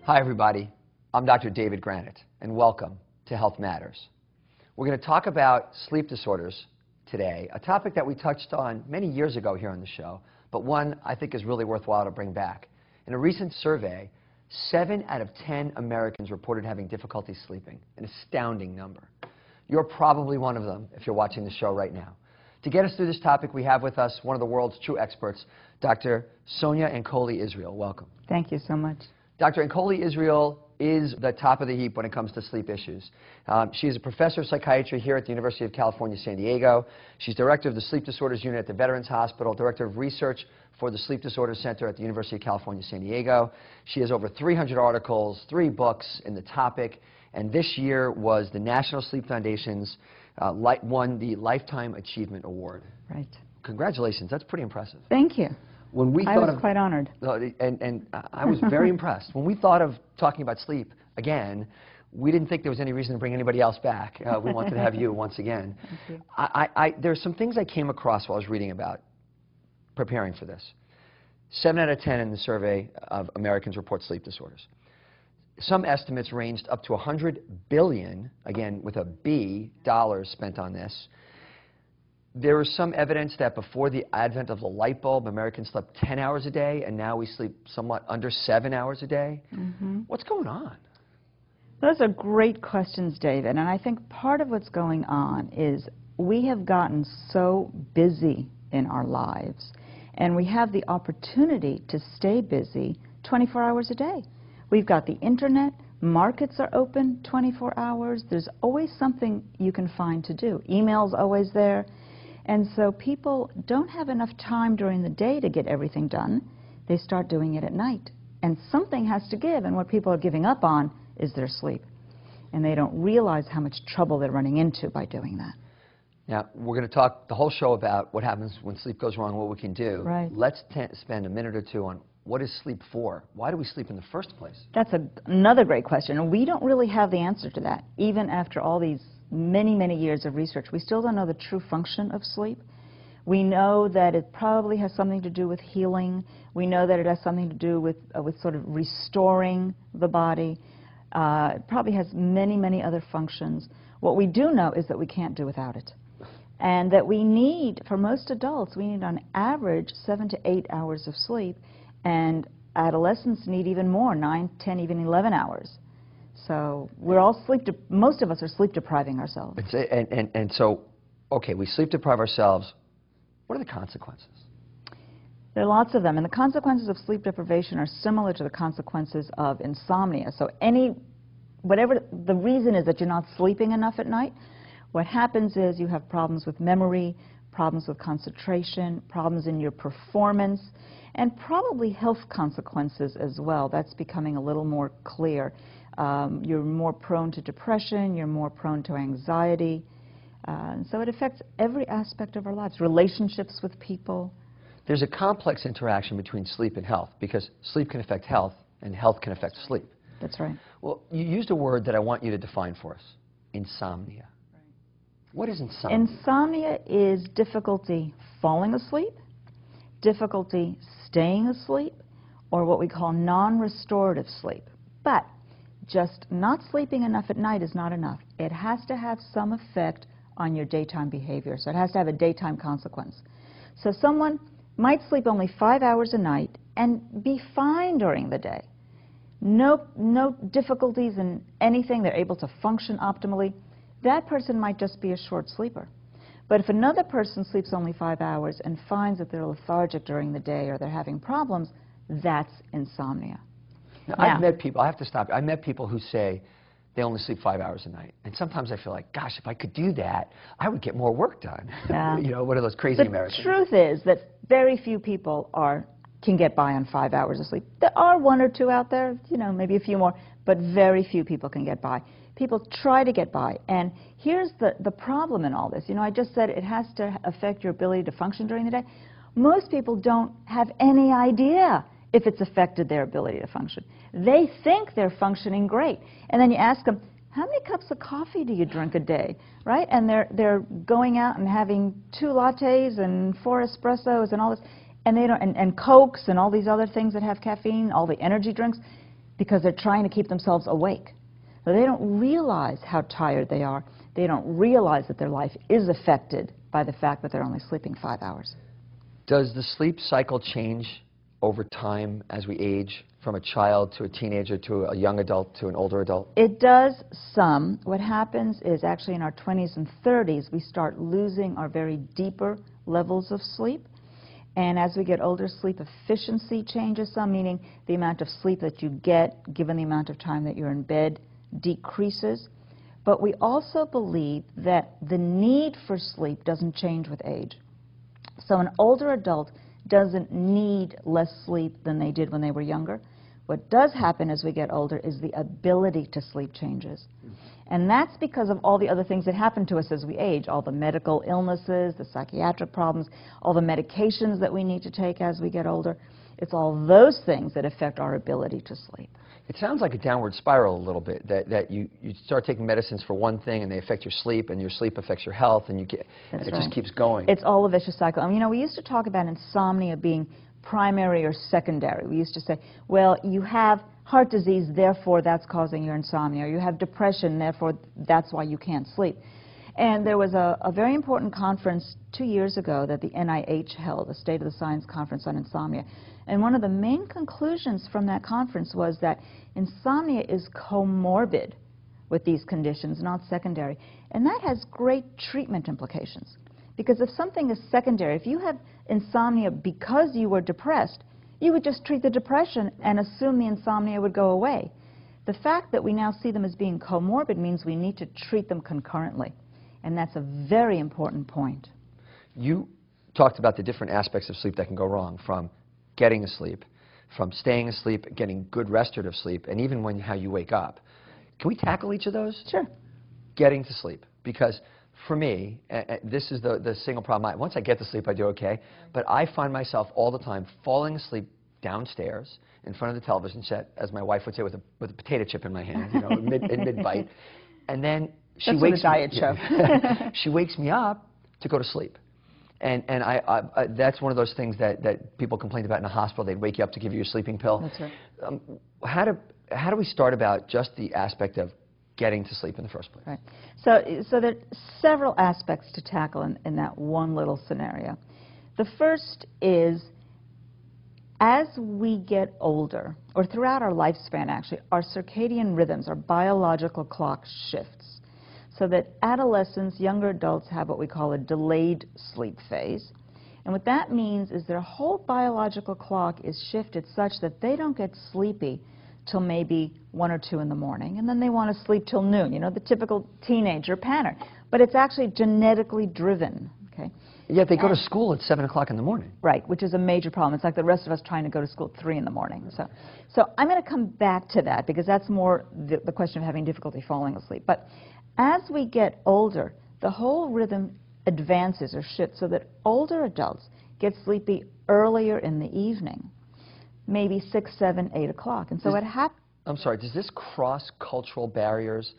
Hi, everybody. I'm Dr. David Granite, and welcome to Health Matters. We're going to talk about sleep disorders today, a topic that we touched on many years ago here on the show, but one I think is really worthwhile to bring back. In a recent survey, 7 out of 10 Americans reported having difficulty sleeping, an astounding number. You're probably one of them if you're watching the show right now. To get us through this topic, we have with us one of the world's true experts, Dr. Sonia Ancoli-Israel. Welcome. Thank you so much. Dr. Ancoli-Israel is the top of the heap when it comes to sleep issues. She is a professor of psychiatry here at the University of California, San Diego. She's director of the Sleep Disorders Unit at the Veterans Hospital, director of research for the Sleep Disorders Center at the University of California, San Diego. She has over 300 articles, 3 books in the topic, and this year was the National Sleep Foundation's won the Lifetime Achievement Award. Right. Congratulations. That's pretty impressive. Thank you. When we I was quite honored. And I was very impressed. When we thought of talking about sleep again, we didn't think there was any reason to bring anybody else back. We wanted to have you once again. Thank you. There are some things I came across while I was reading about preparing for this. 7 out of 10 in the survey of Americans report sleep disorders. Some estimates ranged up to $100 billion, again with a B, dollars spent on this. There is some evidence that before the advent of the light bulb, Americans slept 10 hours a day, and now we sleep somewhat under 7 hours a day. Mm-hmm. What's going on? Those are great questions, David, and I think part of what's going on is we have gotten so busy in our lives, and we have the opportunity to stay busy 24 hours a day. We've got the internet, markets are open 24 hours, there's always something you can find to do. Email's always there. And so people don't have enough time during the day to get everything done. They start doing it at night. And something has to give, and what people are giving up on is their sleep. And they don't realize how much trouble they're running into by doing that. Now, we're going to talk the whole show about what happens when sleep goes wrong, what we can do. Right. Let's spend a minute or two on what is sleep for? Why do we sleep in the first place? That's another great question, and we don't really have the answer to that, even after all these many, many years of research. We still don't know the true function of sleep. We know that it probably has something to do with healing. We know that it has something to do with sort of restoring the body. It probably has many, many other functions. What we do know is that we can't do without it. And that we need, for most adults, we need on average 7 to 8 hours of sleep. And adolescents need even more, 9, 10, even 11 hours. So we're all most of us are sleep depriving ourselves. And so, okay, we sleep deprive ourselves. What are the consequences? There are lots of them, and the consequences of sleep deprivation are similar to the consequences of insomnia. So whatever the reason is that you're not sleeping enough at night, what happens is you have problems with memory, problems with concentration, problems in your performance, and probably health consequences as well. That's becoming a little more clear. You're more prone to depression, you're more prone to anxiety. So it affects every aspect of our lives, relationships with people. There's a complex interaction between sleep and health, because sleep can affect health, and health can affect sleep. That's right. Well, you used a word that I want you to define for us, insomnia. Right. What is insomnia? Insomnia is difficulty falling asleep, difficulty staying asleep, or what we call non-restorative sleep. But just not sleeping enough at night is not enough. It has to have some effect on your daytime behavior. So it has to have a daytime consequence. So someone might sleep only 5 hours a night and be fine during the day. No difficulties in anything. They're able to function optimally. That person might just be a short sleeper. But if another person sleeps only 5 hours and finds that they're lethargic during the day or they're having problems, that's insomnia. Now, I've met people, I have to stop. I met people who say they only sleep 5 hours a night. And sometimes I feel like, gosh, if I could do that, I would get more work done. Yeah. You know, one of those crazy Americans. The truth is that very few people are can get by on 5 hours of sleep. There are one or two out there, you know, maybe a few more, but very few people can get by. People try to get by, and here's the problem in all this. You know, I just said it has to affect your ability to function during the day. Most people don't have any idea if it's affected their ability to function. They think they're functioning great, and then you ask them, how many cups of coffee do you drink a day, right? And they're going out and having 2 lattes and 4 espressos and all this, and they don't, and Cokes and all these other things that have caffeine, all the energy drinks, because they're trying to keep themselves awake. So they don't realize how tired they are. They don't realize that their life is affected by the fact that they're only sleeping 5 hours. Does the sleep cycle change over time as we age, from a child to a teenager to a young adult to an older adult? It does some. What happens is actually in our 20s and 30s, we start losing our very deeper levels of sleep. And as we get older, sleep efficiency changes some, meaning the amount of sleep that you get, given the amount of time that you're in bed, decreases. But we also believe that the need for sleep doesn't change with age. So an older adult doesn't need less sleep than they did when they were younger. What does happen as we get older is the ability to sleep changes. And that's because of all the other things that happen to us as we age, all the medical illnesses, the psychiatric problems, all the medications that we need to take as we get older. It's all those things that affect our ability to sleep. It sounds like a downward spiral a little bit, that you start taking medicines for one thing and they affect your sleep, and your sleep affects your health, and it just keeps going. It's all a vicious cycle. You know, we used to talk about insomnia being primary or secondary. We used to say, well, you have heart disease, therefore that's causing your insomnia, or you have depression, therefore that's why you can't sleep. And there was a very important conference 2 years ago that the NIH held, a State of the Science Conference on Insomnia. And one of the main conclusions from that conference was that insomnia is comorbid with these conditions, not secondary. And that has great treatment implications. Because if something is secondary, if you have insomnia because you were depressed, you would just treat the depression and assume the insomnia would go away. The fact that we now see them as being comorbid means we need to treat them concurrently. And that's a very important point. You talked about the different aspects of sleep that can go wrong, from getting asleep, from staying asleep, getting good restorative sleep, and even how you wake up. Can we tackle each of those? Sure. Getting to sleep. Because for me, this is the single problem. Once I get to sleep, I do okay. But I find myself all the time falling asleep downstairs in front of the television set, as my wife would say, with a potato chip in my hand, you know, in mid-bite. And then she wakes she wakes me up to go to sleep. And that's one of those things that people complained about in a hospital. They'd wake you up to give you a sleeping pill. That's right. How do we start about just the aspect of getting to sleep in the first place? Right. So there are several aspects to tackle in that one little scenario. The first is, as we get older, or throughout our lifespan actually, our circadian rhythms, our biological clock shifts. So that adolescents, younger adults have what we call a delayed sleep phase. And what that means is their whole biological clock is shifted such that they don't get sleepy till maybe 1 or 2 in the morning, and then they want to sleep till noon, you know, the typical teenager pattern. But it's actually genetically driven, okay? Yet they go to school at 7 o'clock in the morning. Right, which is a major problem. It's like the rest of us trying to go to school at 3 in the morning. So I'm going to come back to that, because that's more the question of having difficulty falling asleep. But as we get older, the whole rhythm advances or shifts so that older adults get sleepy earlier in the evening, maybe 6, 7, 8 o'clock. And so what happens... I'm sorry, does this cross cultural barriers,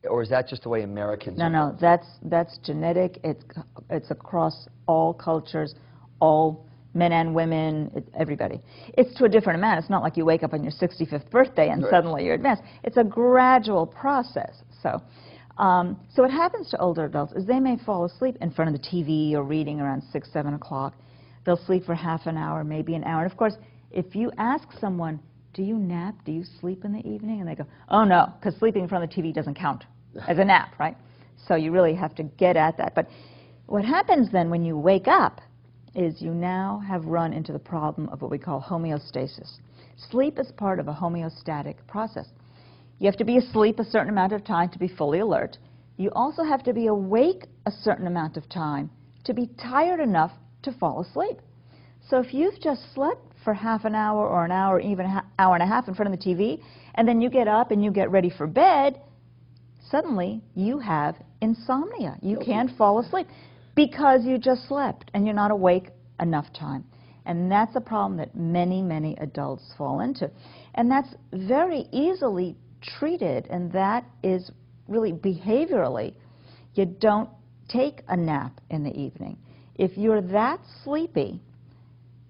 or is that just the way Americans are? No, that's genetic. It's across all cultures, all men and women, everybody. It's to a different amount. It's not like you wake up on your 65th birthday and suddenly you're advanced. It's a gradual process. So what happens to older adults is they may fall asleep in front of the TV or reading around 6, 7 o'clock. They'll sleep for half an hour, maybe an hour. And of course, if you ask someone, do you nap, do you sleep in the evening? And they go, oh no, because sleeping in front of the TV doesn't count as a nap, right? So you really have to get at that. But what happens then when you wake up is you now have run into the problem of what we call homeostasis. Sleep is part of a homeostatic process. You have to be asleep a certain amount of time to be fully alert. You also have to be awake a certain amount of time to be tired enough to fall asleep. So if you've just slept for half an hour or an hour, even an hour and a half in front of the TV, and then you get up and you get ready for bed, suddenly you have insomnia. You can't fall asleep because you just slept and you're not awake enough time. And that's a problem that many, many adults fall into. And that's very easily treated, and that is really behaviorally. You don't take a nap in the evening. If you're that sleepy,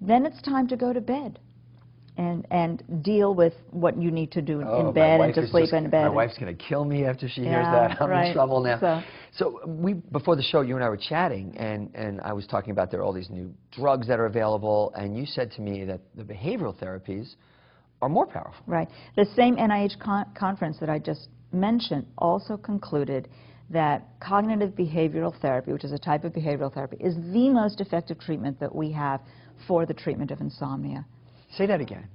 then it's time to go to bed and deal with what you need to do in bed and to sleep in bed. My wife's going to kill me after she hears that. I'm in trouble now. So before the show, you and I were chatting, and I was talking about there are all these new drugs that are available, and you said to me that the behavioral therapies are more powerful. Right. The same NIH conference that I just mentioned also concluded that cognitive behavioral therapy, which is a type of behavioral therapy, is the most effective treatment that we have for the treatment of insomnia. Say that again.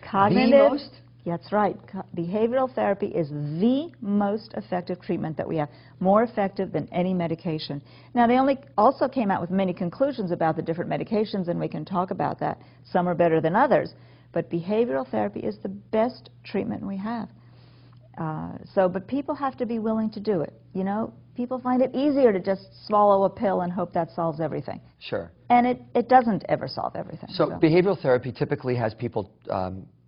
Cognitive, the most? That's right. Behavioral therapy is the most effective treatment that we have, more effective than any medication. Now, they also came out with many conclusions about the different medications, and we can talk about that. Some are better than others, but behavioral therapy is the best treatment we have. But people have to be willing to do it. You know, people find it easier to just swallow a pill and hope that solves everything. Sure. And it doesn't ever solve everything. So behavioral therapy typically has people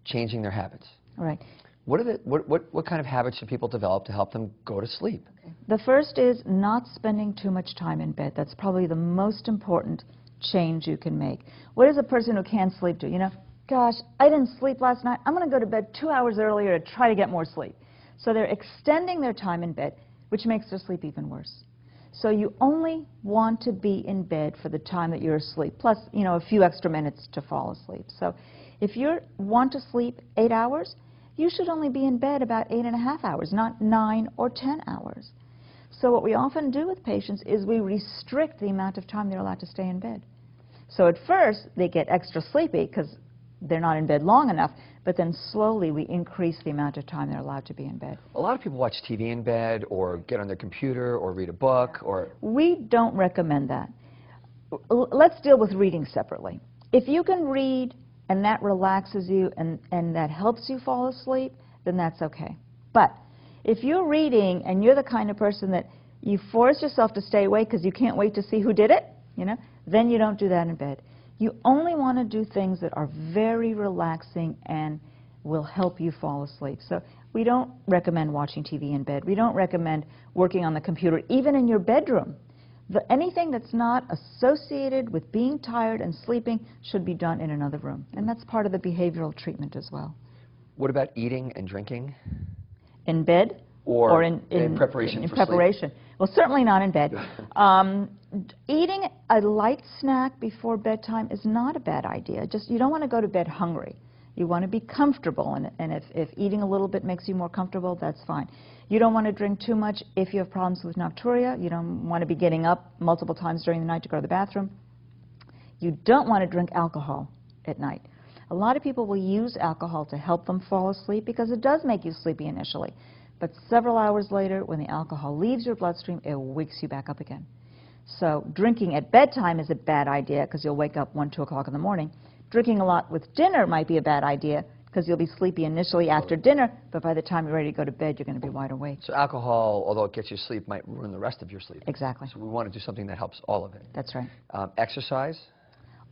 changing their habits. Right. What kind of habits should people develop to help them go to sleep? Okay. The first is not spending too much time in bed. That's probably the most important change you can make. What does a person who can't sleep do? You know, gosh, I didn't sleep last night. I'm going to go to bed 2 hours earlier to try to get more sleep. So they're extending their time in bed, which makes their sleep even worse. So you only want to be in bed for the time that you're asleep, plus, you know, a few extra minutes to fall asleep. So if you want to sleep 8 hours, you should only be in bed about 8.5 hours, not 9 or 10 hours. So what we often do with patients is we restrict the amount of time they're allowed to stay in bed. So at first, they get extra sleepy because they're not in bed long enough, but then slowly we increase the amount of time they're allowed to be in bed. A lot of people watch TV in bed or get on their computer or read a book or... We don't recommend that. Let's deal with reading separately. If you can read and that relaxes you and that helps you fall asleep, then that's okay. But if you're reading and you're the kind of person that you force yourself to stay awake because you can't wait to see who did it, you know, then you don't do that in bed. You only want to do things that are very relaxing and will help you fall asleep. So we don't recommend watching TV in bed. We don't recommend working on the computer, even in your bedroom. Anything that's not associated with being tired and sleeping should be done in another room. And that's part of the behavioral treatment as well. What about eating and drinking? In bed? Or in preparation for preparation. Sleep? Well, certainly not in bed. Eating a light snack before bedtime is not a bad idea. Just you don't want to go to bed hungry. You want to be comfortable, and if eating a little bit makes you more comfortable, that's fine. You don't want to drink too much if you have problems with nocturia. You don't want to be getting up multiple times during the night to go to the bathroom. You don't want to drink alcohol at night. A lot of people will use alcohol to help them fall asleep because it does make you sleepy initially. But several hours later, when the alcohol leaves your bloodstream, it wakes you back up again. So drinking at bedtime is a bad idea because you'll wake up 1, 2 o'clock in the morning. Drinking a lot with dinner might be a bad idea because you'll be sleepy initially after dinner, but by the time you're ready to go to bed, you're going to be wide awake. So alcohol, although it gets you sleep, might ruin the rest of your sleep. Exactly. So we want to do something that helps all of it. That's right. Exercise?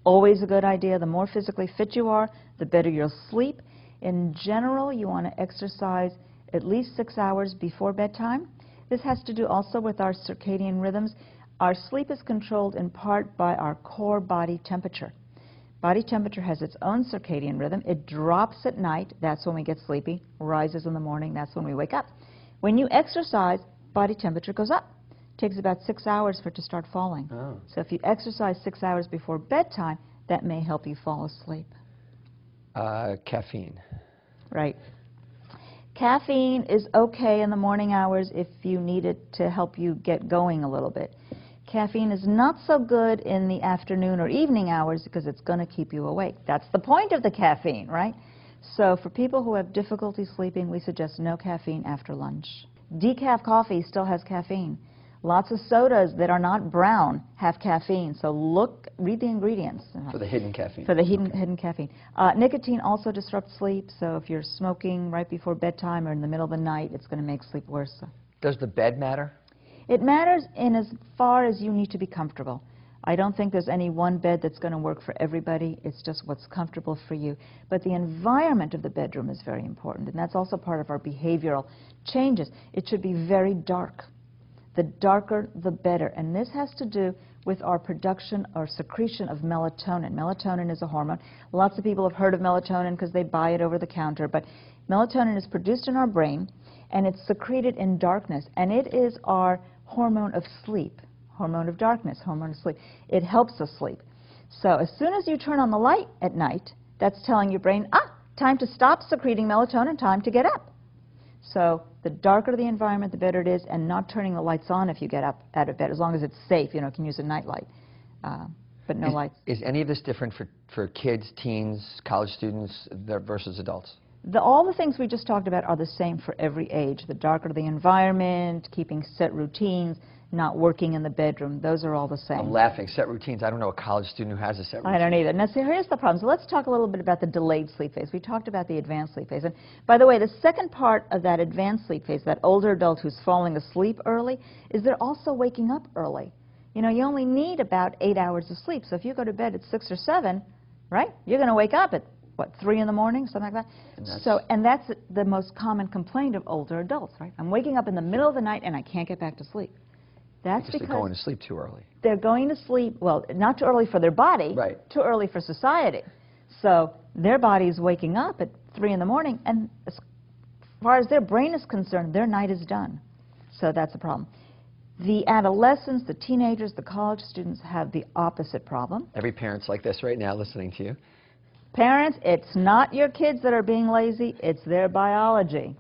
Always a good idea. The more physically fit you are, the better you'll sleep. In general, you want to exercise at least 6 hours before bedtime. This has to do also with our circadian rhythms. Our sleep is controlled in part by our core body temperature. Body temperature has its own circadian rhythm. It drops at night, that's when we get sleepy, rises in the morning, that's when we wake up. When you exercise, body temperature goes up. It takes about 6 hours for it to start falling. Oh. So if you exercise 6 hours before bedtime, that may help you fall asleep. Caffeine. Right. Caffeine is okay in the morning hours if you need it to help you get going a little bit. Caffeine is not so good in the afternoon or evening hours because it's going to keep you awake. That's the point of the caffeine, right? So for people who have difficulty sleeping, we suggest no caffeine after lunch. Decaf coffee still has caffeine. Lots of sodas that are not brown have caffeine, so read the ingredients. For the hidden caffeine. For the hidden caffeine. Nicotine also disrupts sleep, so if you're smoking right before bedtime or in the middle of the night, it's going to make sleep worse. Does the bed matter? It matters in as far as you need to be comfortable. I don't think there's any one bed that's going to work for everybody. It's just what's comfortable for you. But the environment of the bedroom is very important, and that's also part of our behavioral changes. It should be very dark. The darker, the better. And this has to do with our production or secretion of melatonin. Melatonin is a hormone. Lots of people have heard of melatonin because they buy it over the counter. But melatonin is produced in our brain, and it's secreted in darkness. And it is our hormone of sleep. Hormone of darkness, hormone of sleep. It helps us sleep. So as soon as you turn on the light at night, that's telling your brain, time to stop secreting melatonin, time to get up. So the darker the environment, the better it is, and not turning the lights on if you get up out of bed, as long as it's safe. You can use a night light, but no lights. Is any of this different for kids, teens, college students versus adults? All the things we just talked about are the same for every age. The darker the environment, keeping set routines, not working in the bedroom, those are all the same. I'm laughing. Set routines. I don't know a college student who has a set routine. I don't either. Now, see, here's the problem. So let's talk a little bit about the delayed sleep phase. We talked about the advanced sleep phase. And by the way, the second part of that advanced sleep phase, that older adult who's falling asleep early, is they're also waking up early. You only need about 8 hours of sleep. So if you go to bed at 6 or 7, right, you're going to wake up at, 3 in the morning, something like that? And that's the most common complaint of older adults, right? I'm waking up in the middle of the night and I can't get back to sleep. That's because they're going to sleep too early. They're going to sleep, well, not too early for their body, right. Too early for society. So their body's waking up at 3 in the morning, and as far as their brain is concerned, their night is done. So that's a problem. The adolescents, the teenagers, the college students have the opposite problem. Every parent's like this right now listening to you. Parents, it's not your kids that are being lazy, it's their biology.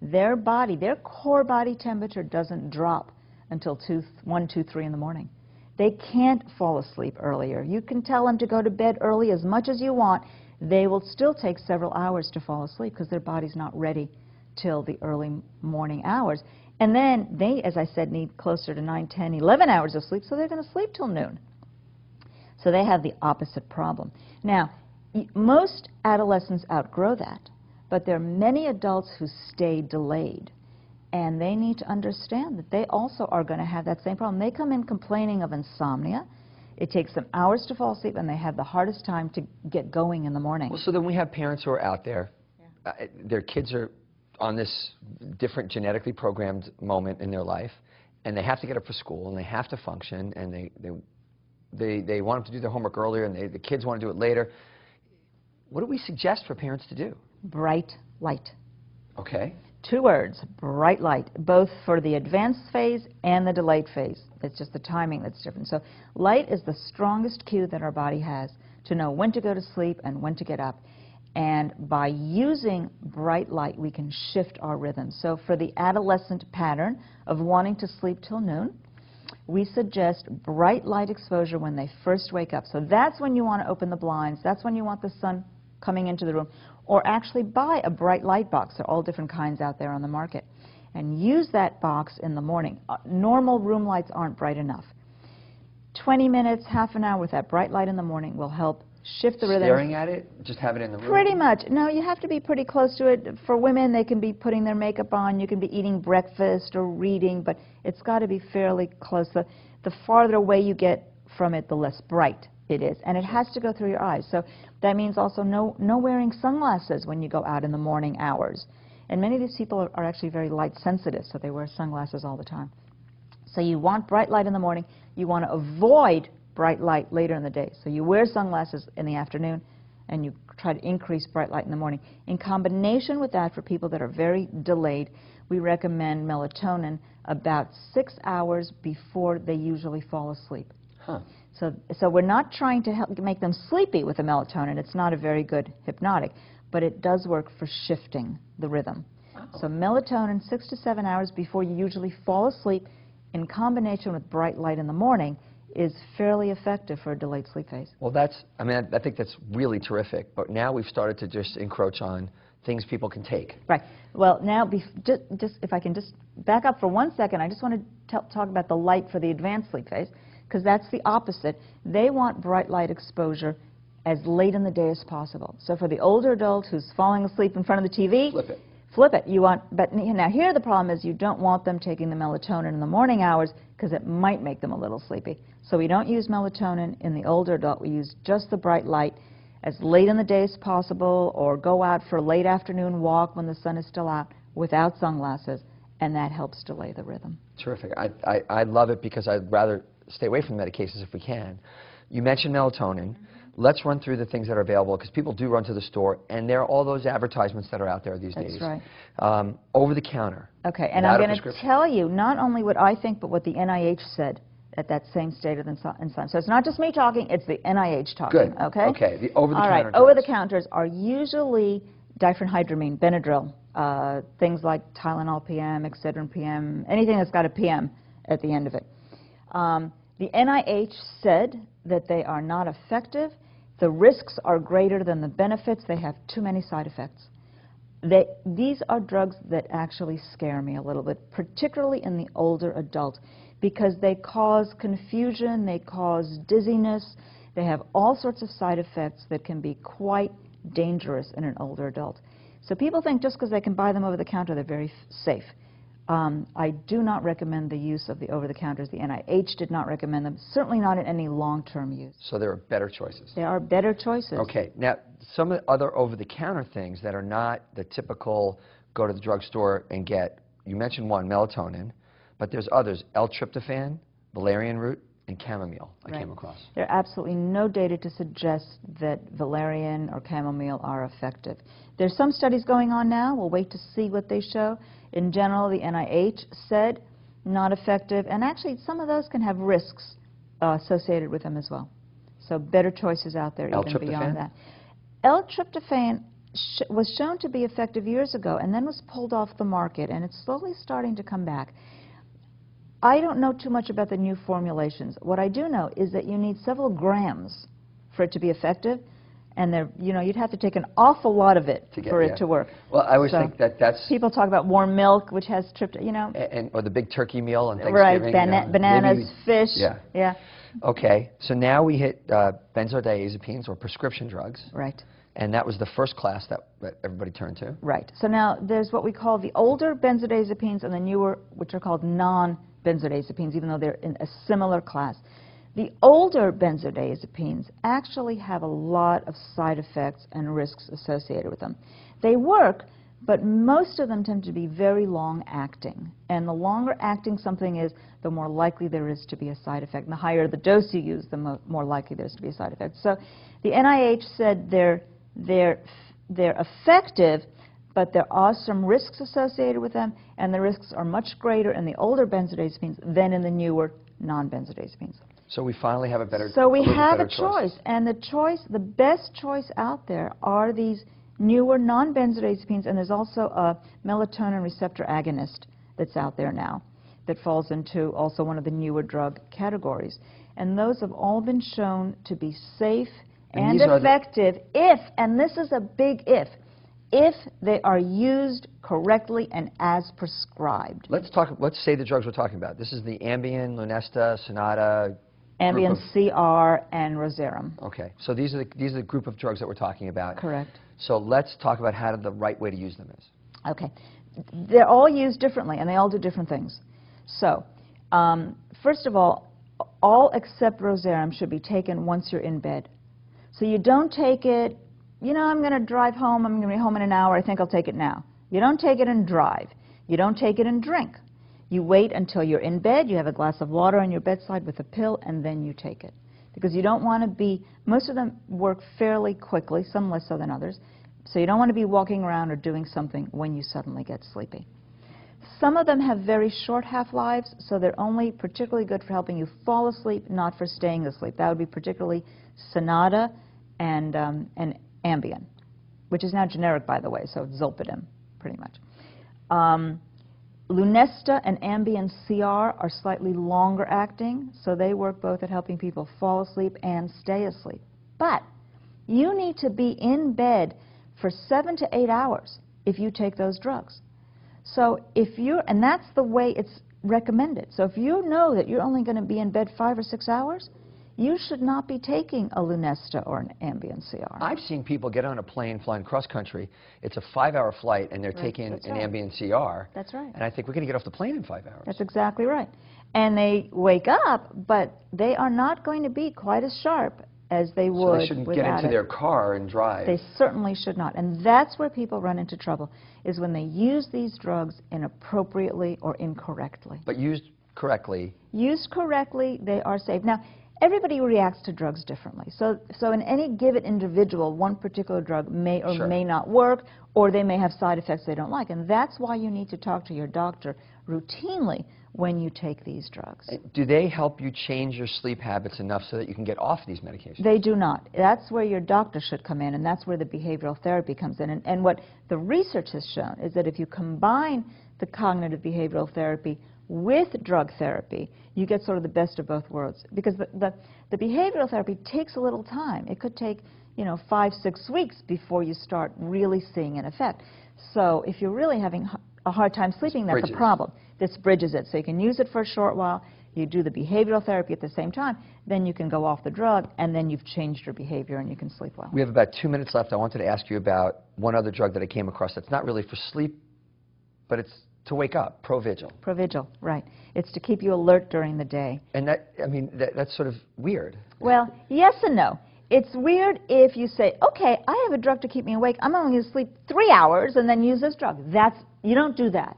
Their body, their core body temperature doesn't drop until 1, 2, 3 in the morning. They can't fall asleep earlier. You can tell them to go to bed early as much as you want. They will still take several hours to fall asleep because their body's not ready till the early morning hours. And then they, as I said, need closer to 9, 10, 11 hours of sleep, so they're going to sleep till noon. So they have the opposite problem. Now, most adolescents outgrow that, but there are many adults who stay delayed. And they need to understand that they also are going to have that same problem. They come in complaining of insomnia. It takes them hours to fall asleep, and they have the hardest time to get going in the morning. Well, so then we have parents who are out there. Yeah. Their kids are on this different genetically programmed moment in their life, and they have to get up for school, and they have to function, and they want them to do their homework earlier, and the kids want to do it later. What do we suggest for parents to do? Bright light. Okay. 2 words, bright light, both for the advanced phase and the delayed phase. It's just the timing that's different. So light is the strongest cue that our body has to know when to go to sleep and when to get up. And by using bright light, we can shift our rhythm. So for the adolescent pattern of wanting to sleep till noon, we suggest bright light exposure when they first wake up. So that's when you want to open the blinds. That's when you want the sun coming into the room. Or actually buy a bright light box. There are all different kinds out there on the market. And use that box in the morning. Normal room lights aren't bright enough. 20 minutes, half an hour with that bright light in the morning will help shift the rhythm. Staring at it? Just have it in the room? Pretty much. No, you have to be pretty close to it. For women, they can be putting their makeup on. You can be eating breakfast or reading, but it's got to be fairly close. The farther away you get from it, the less bright it is. And it has to go through your eyes. So that means also no wearing sunglasses when you go out in the morning hours. And many of these people are actually very light sensitive, so they wear sunglasses all the time. So you want bright light in the morning. You want to avoid bright light later in the day. So you wear sunglasses in the afternoon, and you try to increase bright light in the morning. In combination with that, for people that are very delayed, we recommend melatonin about 6 hours before they usually fall asleep. Huh. So we're not trying to make them sleepy with the melatonin. It's not a very good hypnotic, but it does work for shifting the rhythm. Oh. So melatonin 6 to 7 hours before you usually fall asleep, in combination with bright light in the morning, is fairly effective for a delayed sleep phase. Well, I think that's really terrific. But now we've started to just encroach on things people can take. Right. Well, now, just if I can just back up for 1 second, I just want to talk about the light for the advanced sleep phase, because that's the opposite. They want bright light exposure as late in the day as possible. So for the older adult who's falling asleep in front of the TV, Flip it. Flip it. You want, but now here the problem is you don't want them taking the melatonin in the morning hours because it might make them a little sleepy. So we don't use melatonin in the older adult. We use just the bright light as late in the day as possible, or go out for a late afternoon walk when the sun is still out without sunglasses, and that helps delay the rhythm. Terrific. I love it because I'd rather stay away from medications if we can. You mentioned melatonin. Let's run through the things that are available, because people do run to the store, and there are all those advertisements that are out there these days. That's right. Over the counter. Okay, and I'm going to tell you not only what I think, but what the NIH said at that same State of the Science. So it's not just me talking, it's the NIH talking. Good. Okay? Okay, the over-the-counter drugs. All right, over-the-counters are usually diphenhydramine, Benadryl, things like Tylenol PM, Excedrin PM, anything that's got a PM at the end of it. The NIH said that they are not effective. The risks are greater than the benefits. They have too many side effects. These are drugs that actually scare me a little bit, particularly in the older adult, because they cause confusion, they cause dizziness, they have all sorts of side effects that can be quite dangerous in an older adult. So people think just because they can buy them over the counter, they're very safe. I do not recommend the use of the over-the-counters. The NIH did not recommend them, certainly not in any long-term use. So there are better choices. There are better choices. Okay. Now, some of the other over-the-counter things that are not the typical go to the drugstore and get, you mentioned one, melatonin, but there's others, L-tryptophan, valerian root, and chamomile I came across. There are absolutely no data to suggest that valerian or chamomile are effective. There's some studies going on now. We'll wait to see what they show. In general, the NIH said not effective, and actually some of those can have risks associated with them as well. So better choices out there even beyond that. L-tryptophan was shown to be effective years ago and then was pulled off the market, and it's slowly starting to come back. I don't know too much about the new formulations. What I do know is that you need several grams for it to be effective, and you'd have to take an awful lot of it for it to work. Well, I always think that's... People talk about warm milk, which has tryptophan, or the big turkey meal on Thanksgiving. Right, bananas, fish. Yeah. Okay, so now we hit benzodiazepines, or prescription drugs. Right. And that was the first class that everybody turned to. Right. So now there's what we call the older benzodiazepines and the newer, which are called non-benzodiazepines, even though they're in a similar class. The older benzodiazepines actually have a lot of side effects and risks associated with them. They work, but most of them tend to be very long-acting. And the longer acting something is, the more likely there is to be a side effect. And the higher the dose you use, the more likely there is to be a side effect. So the NIH said they're effective, but there are some risks associated with them, and the risks are much greater in the older benzodiazepines than in the newer non-benzodiazepines. So we finally have a better choice. So we have a choice, and the best choice out there are these newer non-benzodiazepines, and there's also a melatonin receptor agonist that's out there now that falls into also one of the newer drug categories. And those have all been shown to be safe and effective if, and this is a big if they are used correctly and as prescribed. Let's say the drugs we're talking about. This is the Ambien, Lunesta, Sonata. Ambien, CR, and Rosarum. Okay, so these are the group of drugs that we're talking about. Correct. So let's talk about how the right way to use them is. Okay, they're all used differently, and they all do different things. So, first of all except Rosarum should be taken once you're in bed. So you don't take it, I'm going to drive home, I'm going to be home in an hour, I think I'll take it now. You don't take it and drive. You don't take it and drink. You wait until you're in bed, you have a glass of water on your bedside with a pill, and then you take it. Because you don't want to be, most of them work fairly quickly, some less so than others, so you don't want to be walking around or doing something when you suddenly get sleepy. Some of them have very short half-lives, so they're only particularly good for helping you fall asleep, not for staying asleep. That would be particularly Sonata and Ambien, which is now generic, by the way, so it's Zolpidem, pretty much. Lunesta and Ambien CR are slightly longer acting, so they work both at helping people fall asleep and stay asleep. But you need to be in bed for 7 to 8 hours if you take those drugs. So if you're, and that's the way it's recommended. So if you know that you're only going to be in bed 5 or 6 hours, you should not be taking a Lunesta or an Ambien CR. I've seen people get on a plane flying cross-country. It's a 5-hour flight, and they're taking an Ambien CR. That's right. And I think we're going to get off the plane in 5 hours. That's exactly right. And they wake up, but they are not going to be quite as sharp as they would So they shouldn't get into their car and drive. They certainly should not. And that's where people run into trouble, is when they use these drugs inappropriately or incorrectly. But used correctly. Used correctly, they are safe. Now, everybody reacts to drugs differently. So in any given individual, one particular drug may or may not work, or they may have side effects they don't like. And that's why you need to talk to your doctor routinely when you take these drugs. Do they help you change your sleep habits enough so that you can get off these medications? They do not. That's where your doctor should come in, and that's where the behavioral therapy comes in. And what the research has shown is that if you combine the cognitive behavioral therapy with drug therapy, you get sort of the best of both worlds. Because the behavioral therapy takes a little time. It could take, 5, 6 weeks before you start really seeing an effect. So if you're really having a hard time sleeping, that's a problem. This bridges it. So you can use it for a short while, you do the behavioral therapy at the same time, then you can go off the drug, and then you've changed your behavior and you can sleep well. We have about 2 minutes left. I wanted to ask you about one other drug that I came across that's not really for sleep, but it's to wake up, Provigil. Provigil, right. It's to keep you alert during the day. And that's sort of weird. Well, yes and no. It's weird if you say, okay, I have a drug to keep me awake. I'm only going to sleep 3 hours and then use this drug. You don't do that.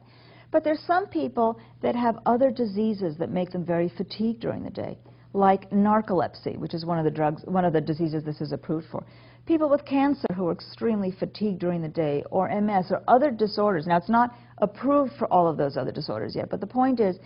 But there's some people that have other diseases that make them very fatigued during the day, like narcolepsy, which is one of the diseases this is approved for. People with cancer who are extremely fatigued during the day, or MS, or other disorders. Now, it's not approved for all of those other disorders yet, but the point is,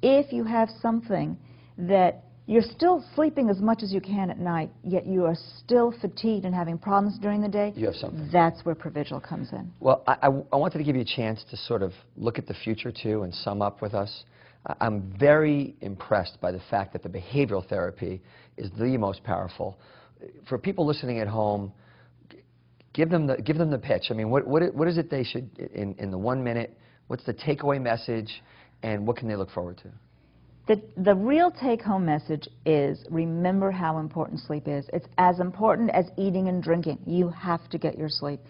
if you have something that you're still sleeping as much as you can at night, yet you are still fatigued and having problems during the day, you have something. That's where Provigil comes in. Well, I wanted to give you a chance to sort of look at the future, too, and sum up with us. I'm very impressed by the fact that the behavioral therapy is the most powerful. For people listening at home, give them the pitch. I mean, what is it they should, in the 1 minute, what's the takeaway message, and what can they look forward to? The real take-home message is, remember how important sleep is. It's as important as eating and drinking. You have to get your sleep.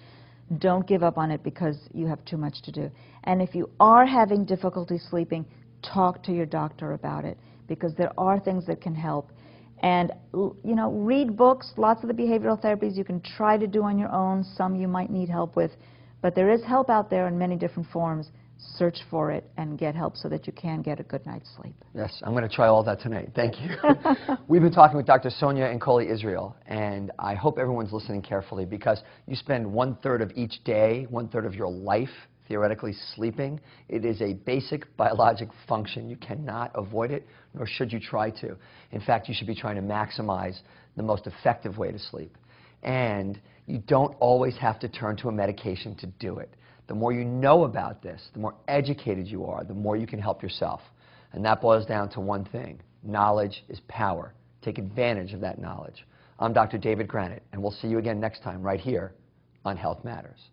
Don't give up on it because you have too much to do. And if you are having difficulty sleeping, talk to your doctor about it, because there are things that can help. And, read books. Lots of the behavioral therapies you can try to do on your own. Some you might need help with. But there is help out there in many different forms. Search for it and get help so that you can get a good night's sleep. Yes, I'm going to try all that tonight. Thank you. We've been talking with Dr. Sonia Nkoli Israel, and I hope everyone's listening carefully, because you spend 1/3 of each day, 1/3 of your life, theoretically sleeping. It is a basic biologic function. You cannot avoid it, nor should you try to. In fact, you should be trying to maximize the most effective way to sleep. And you don't always have to turn to a medication to do it. The more you know about this, the more educated you are, the more you can help yourself. And that boils down to one thing: knowledge is power. Take advantage of that knowledge. I'm Dr. David Granite, and we'll see you again next time right here on Health Matters.